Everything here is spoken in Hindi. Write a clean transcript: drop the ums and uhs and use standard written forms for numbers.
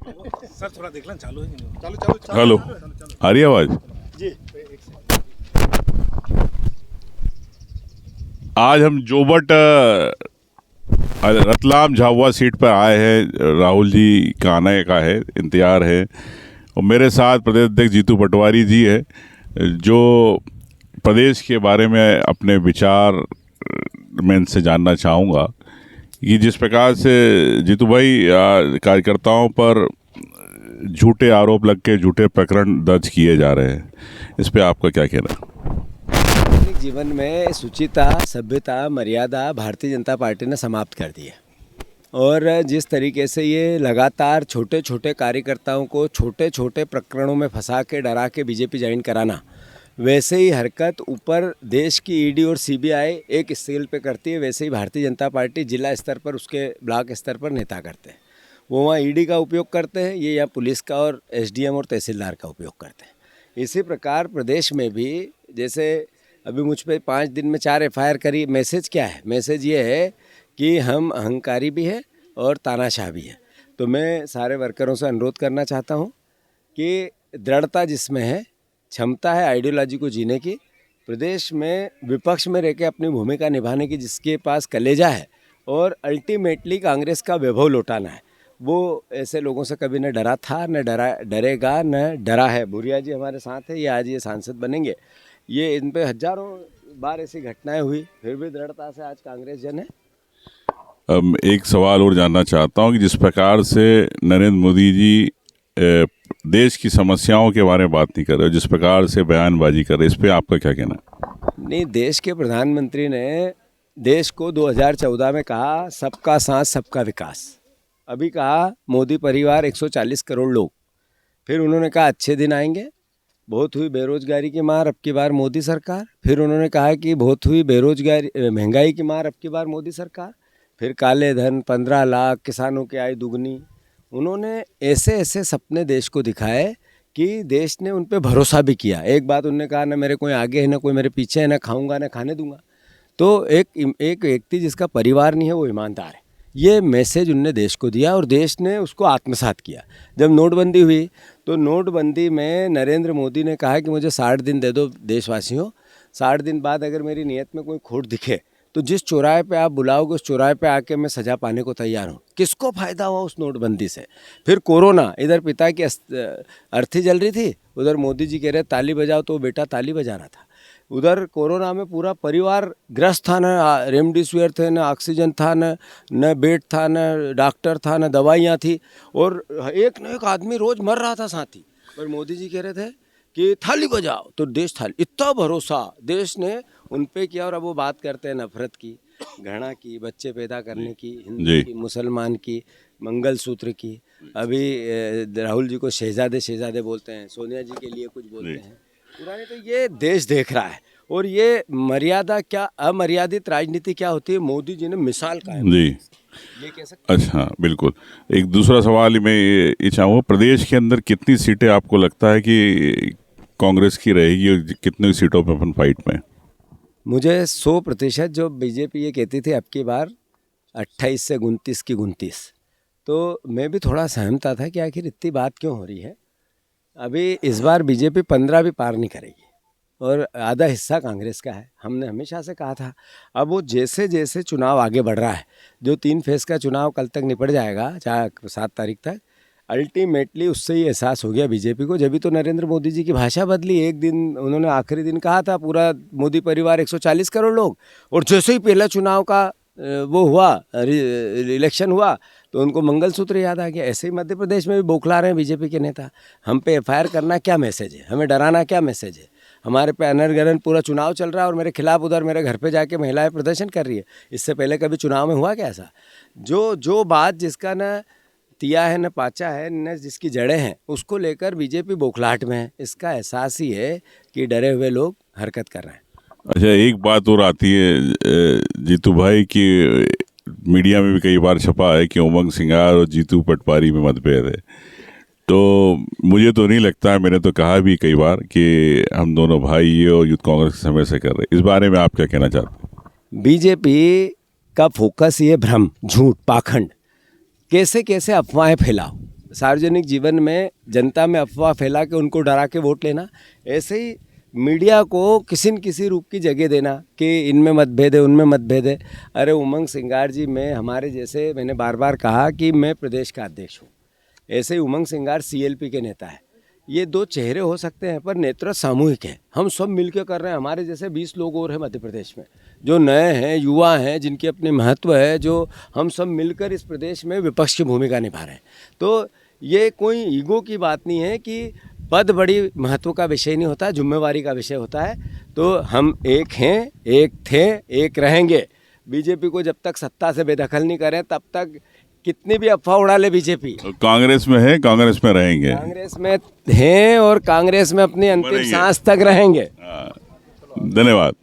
सर थोड़ा देख लें, चालू है कि नहीं? चालू चालू चालू हेलो, आ रही है आवाज? जी। आज हम जोबट रतलाम झाबुआ सीट पर आए हैं। राहुल जी का आने का है, इंतजार है। और मेरे साथ प्रदेश अध्यक्ष जीतू पटवारी जी है, जो प्रदेश के बारे में अपने विचार मैं इनसे जानना चाहूँगा कि जिस प्रकार से जीतू भाई कार्यकर्ताओं पर झूठे आरोप लग के झूठे प्रकरण दर्ज किए जा रहे हैं, इस पे आपका क्या कहना है? सार्वजनिक जीवन में शुचिता, सभ्यता, मर्यादा भारतीय जनता पार्टी ने समाप्त कर दी है। और जिस तरीके से ये लगातार छोटे छोटे कार्यकर्ताओं को छोटे छोटे प्रकरणों में फंसा के डरा के बीजेपी ज्वाइन कराना, वैसे ही हरकत ऊपर देश की ईडी और सीबीआई एक स्केल पे करती है, वैसे ही भारतीय जनता पार्टी जिला स्तर पर, उसके ब्लॉक स्तर पर नेता करते हैं। वो वहाँ ईडी का उपयोग करते हैं, ये यहाँ पुलिस का और एसडीएम और तहसीलदार का उपयोग करते हैं। इसी प्रकार प्रदेश में भी, जैसे अभी मुझ पे 5 दिन में 4 एफआईआर करी। मैसेज क्या है? मैसेज ये है कि हम अहंकारी भी है और तानाशाह भी है। तो मैं सारे वर्करों से अनुरोध करना चाहता हूँ कि दृढ़ता जिसमें है, क्षमता है आइडियोलॉजी को जीने की, प्रदेश में विपक्ष में रह के अपनी भूमिका निभाने की जिसके पास कलेजा है और अल्टीमेटली कांग्रेस का वैभव लौटाना है, वो ऐसे लोगों से कभी न डरा था, न डरेगा, न डरा है। भूरिया जी हमारे साथ है, ये आज ये सांसद बनेंगे। ये इन पे हजारों बार ऐसी घटनाएं हुई, फिर भी दृढ़ता से आज कांग्रेस जन है। एक सवाल और जानना चाहता हूँ कि जिस प्रकार से नरेंद्र मोदी जी देश की समस्याओं के बारे में बात नहीं कर रहे, जिस प्रकार से बयानबाजी कर रहे, इस पे आपका क्या कहना है? नहीं, देश के प्रधानमंत्री ने देश को 2014 में कहा सबका साथ सबका विकास। अभी कहा मोदी परिवार 140 करोड़ लोग। फिर उन्होंने कहा अच्छे दिन आएंगे, बहुत हुई बेरोजगारी की मार, अब की बार मोदी सरकार। फिर उन्होंने कहा कि बहुत हुई बेरोजगारी, महंगाई की मार, अब की बार मोदी सरकार। फिर काले धन, 15 लाख, किसानों की आय दुगनी। उन्होंने ऐसे ऐसे सपने देश को दिखाए कि देश ने उन पे भरोसा भी किया। एक बात उन्होंने कहा, ना मेरे कोई आगे है, ना कोई मेरे पीछे है, ना खाऊंगा ना खाने दूंगा। तो एक व्यक्ति जिसका परिवार नहीं है वो ईमानदार है, ये मैसेज उनने देश को दिया और देश ने उसको आत्मसात किया। जब नोटबंदी हुई तो नोटबंदी में नरेंद्र मोदी ने कहा कि मुझे 60 दिन दे दो देशवासियों, 60 दिन बाद अगर मेरी नीयत में कोई खोट दिखे तो जिस चौराहे पे आप बुलाओगे उस चौराहे पे आके मैं सज़ा पाने को तैयार हूँ। किसको फ़ायदा हुआ उस नोटबंदी से? फिर कोरोना, इधर पिता की अर्थी जल रही थी, उधर मोदी जी कह रहे ताली बजाओ तो बेटा ताली बजा रहा था। उधर कोरोना में पूरा परिवार ग्रस्त था, न रेमडेसिविर थे, न ऑक्सीजन था, न बेड था, न डॉक्टर था, न दवाइयाँ थी, और एक न एक आदमी रोज़ मर रहा था साथी। पर मोदी जी कह रहे थे कि थाली बजाओ तो देश थाली। इतना भरोसा देश ने उन पे किया। और अब वो बात करते हैं नफरत की, घृणा की, बच्चे पैदा करने की, हिंदू की, मुसलमान की, मंगलसूत्र की। अभी राहुल जी को शहजादे बोलते हैं, सोनिया जी के लिए कुछ बोलते हैं पुराने। तो ये देश देख रहा है। और ये मर्यादा क्या, अमर्यादित राजनीति क्या होती है, मोदी जी ने मिसाल कायम जी, ये कह सकते। अच्छा, बिल्कुल। एक दूसरा सवाल मैं ये चाहूँगा, प्रदेश के अंदर कितनी सीटें आपको लगता है कि कांग्रेस की रहेगी और कितनी सीटों पर अपन फाइट में? मुझे 100% जो बीजेपी ये कहती थी अब की बार 28 से 29 की 29, तो मैं भी थोड़ा सहमता था कि आखिर इतनी बात क्यों हो रही है। अभी इस बार बीजेपी 15 भी पार नहीं करेगी और आधा हिस्सा कांग्रेस का है, हमने हमेशा से कहा था। अब वो जैसे जैसे चुनाव आगे बढ़ रहा है, जो 3 फेज़ का चुनाव कल तक निपट जाएगा, 7 तारीख तक, अल्टीमेटली उससे ही एहसास हो गया बीजेपी को। जब भी तो नरेंद्र मोदी जी की भाषा बदली। एक दिन उन्होंने आखिरी दिन कहा था पूरा मोदी परिवार 140 करोड़ लोग, और जैसे ही पहला चुनाव का वो हुआ, इलेक्शन हुआ, तो उनको मंगलसूत्र याद आ गया। ऐसे ही मध्य प्रदेश में भी बौखला रहे हैं बीजेपी के नेता। हम पे एफआईआर करना क्या मैसेज है, हमें डराना क्या मैसेज है? हमारे पे अनर्गलन पूरा चुनाव चल रहा है और मेरे खिलाफ उधर मेरे घर पे जाके महिलाएं प्रदर्शन कर रही है। इससे पहले कभी चुनाव में हुआ क्या ऐसा? जो बात जिसका न तिया है, न पाचा है, न जिसकी जड़ें हैं, उसको लेकर बीजेपी बौखलाहट में है। इसका एहसास ही है कि डरे हुए लोग हरकत कर रहे हैं। अच्छा, एक बात और आती है जीतू भाई कि मीडिया में भी कई बार छपा है कि उमंग सिंगार और जीतू पटवारी में मतभेद है। तो मुझे तो नहीं लगता है, मैंने तो कहा भी कई बार कि हम दोनों भाई ये और यूथ कांग्रेस के समय से कर रहे हैं। इस बारे में आप क्या कहना चाहते हैं? बीजेपी का फोकस ये भ्रम, झूठ, पाखंड, कैसे कैसे अफवाहें फैलाओ, सार्वजनिक जीवन में जनता में अफवाह फैला के उनको डरा के वोट लेना, ऐसे ही मीडिया को किसी न किसी रूप की जगह देना कि इनमें मतभेद है, उनमें मतभेद है। अरे उमंग सिंगार जी में हमारे जैसे, मैंने बार बार कहा कि मैं प्रदेश का अध्यक्ष हूँ, ऐसे ही उमंग सिंगार CLP के नेता है। ये दो चेहरे हो सकते हैं पर नेतृत्व सामूहिक है, हम सब मिलकर कर रहे हैं। हमारे जैसे 20 लोग और हैं मध्य प्रदेश में जो नए हैं, युवा हैं, जिनकी अपनी महत्व है, जो हम सब मिलकर इस प्रदेश में विपक्ष की भूमिका निभा रहे हैं। तो ये कोई ईगो की बात नहीं है कि पद बड़ी महत्व का विषय नहीं होता, जिम्मेवारी का विषय होता है। तो हम एक हैं, एक थे, एक रहेंगे। बीजेपी को जब तक सत्ता से बेदखल नहीं करें तब तक कितनी भी अफवाह उड़ा ले बीजेपी। कांग्रेस में है, कांग्रेस में रहेंगे, कांग्रेस में हैं और कांग्रेस में अपनी अंतिम सांस तक रहेंगे। धन्यवाद।